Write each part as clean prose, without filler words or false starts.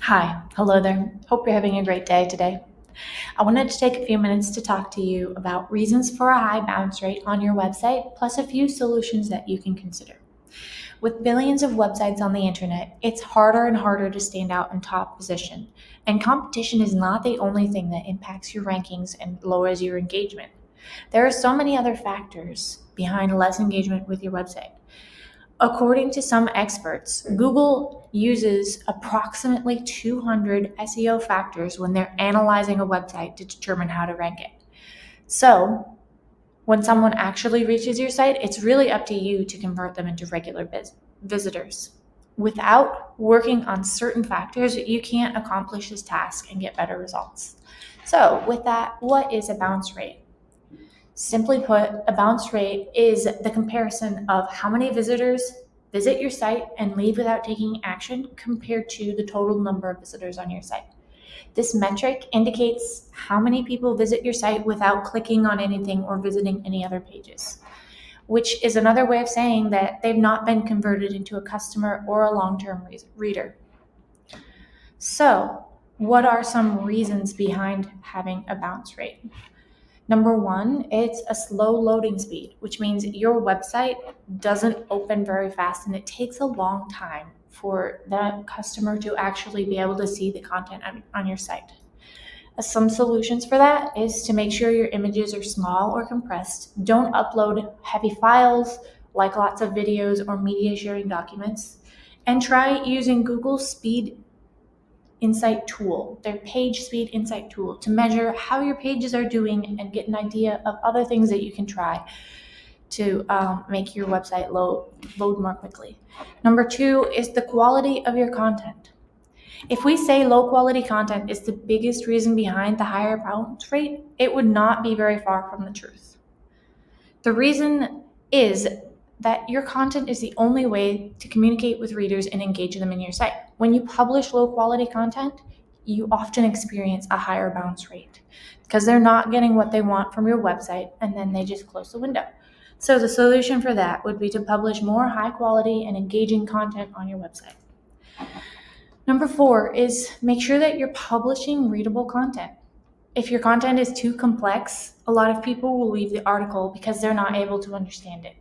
Hi, hello there. Hope you're having a great day today. I wanted to take a few minutes to talk to you about reasons for a high bounce rate on your website, plus a few solutions that you can consider. With billions of websites on the internet, it's harder and harder to stand out in top position, and competition is not the only thing that impacts your rankings and lowers your engagement. There are so many other factors behind less engagement with your website. According to some experts, Google uses approximately 200 SEO factors when they're analyzing a website to determine how to rank it. So, when someone actually reaches your site, it's really up to you to convert them into regular visitors. Without working on certain factors, you can't accomplish this task and get better results. So, with that, what is a bounce rate? Simply put, a bounce rate is the comparison of how many visitors visit your site and leave without taking action compared to the total number of visitors on your site. This metric indicates how many people visit your site without clicking on anything or visiting any other pages, which is another way of saying that they've not been converted into a customer or a long-term reader. So, what are some reasons behind having a bounce rate? Number one, it's a slow loading speed, which means your website doesn't open very fast and it takes a long time for the customer to actually be able to see the content on your site. Some solutions for that is to make sure your images are small or compressed. Don't upload heavy files like lots of videos or media sharing documents. And try using Google Speed Insight tool, their page speed insight tool, to measure how your pages are doing and get an idea of other things that you can try to make your website load more quickly. Number two is the quality of your content. If we say low quality content is the biggest reason behind the higher bounce rate, it would not be very far from the truth. The reason is that your content is the only way to communicate with readers and engage them in your site. When you publish low quality content, you often experience a higher bounce rate because they're not getting what they want from your website and then they just close the window. So the solution for that would be to publish more high quality and engaging content on your website. Number four is make sure that you're publishing readable content. If your content is too complex, a lot of people will leave the article because they're not able to understand it.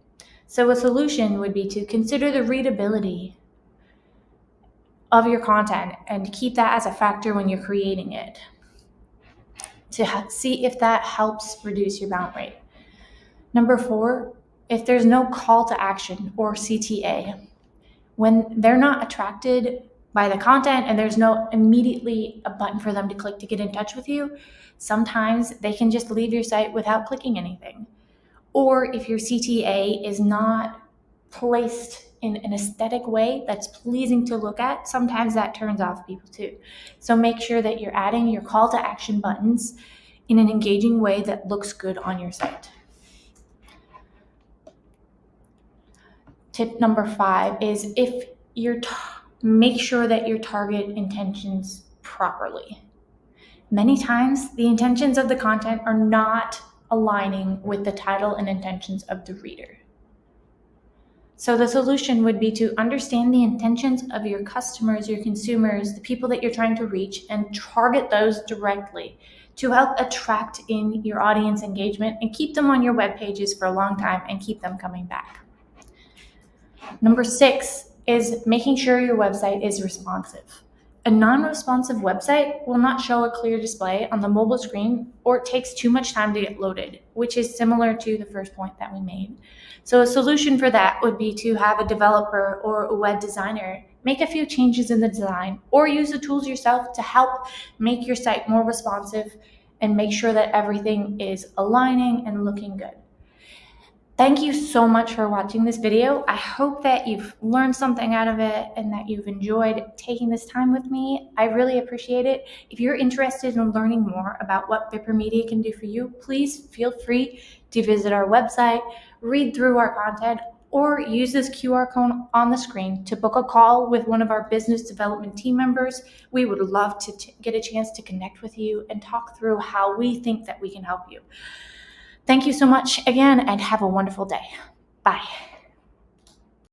So a solution would be to consider the readability of your content and keep that as a factor when you're creating it to see if that helps reduce your bounce rate. Number four, if there's no call to action or CTA, when they're not attracted by the content and there's no immediately a button for them to click to get in touch with you, sometimes they can just leave your site without clicking anything. Or if your CTA is not placed in an aesthetic way that's pleasing to look at, sometimes that turns off people too. So make sure that you're adding your call to action buttons in an engaging way that looks good on your site. Tip number five is make sure that your target intentions properly. Many times the intentions of the content are not aligning with the title and intentions of the reader. So the solution would be to understand the intentions of your customers, your consumers, the people that you're trying to reach, and target those directly to help attract in your audience engagement and keep them on your web pages for a long time and keep them coming back. Number six is making sure your website is responsive. A non-responsive website will not show a clear display on the mobile screen, or it takes too much time to get loaded, which is similar to the first point that we made. So a solution for that would be to have a developer or a web designer make a few changes in the design, or use the tools yourself to help make your site more responsive and make sure that everything is aligning and looking good. Thank you so much for watching this video. I hope that you've learned something out of it and that you've enjoyed taking this time with me. I really appreciate it. If you're interested in learning more about what Vipper Media can do for you, please feel free to visit our website, read through our content, or use this QR code on the screen to book a call with one of our business development team members. We would love to get a chance to connect with you and talk through how we think that we can help you. Thank you so much again, and have a wonderful day. Bye.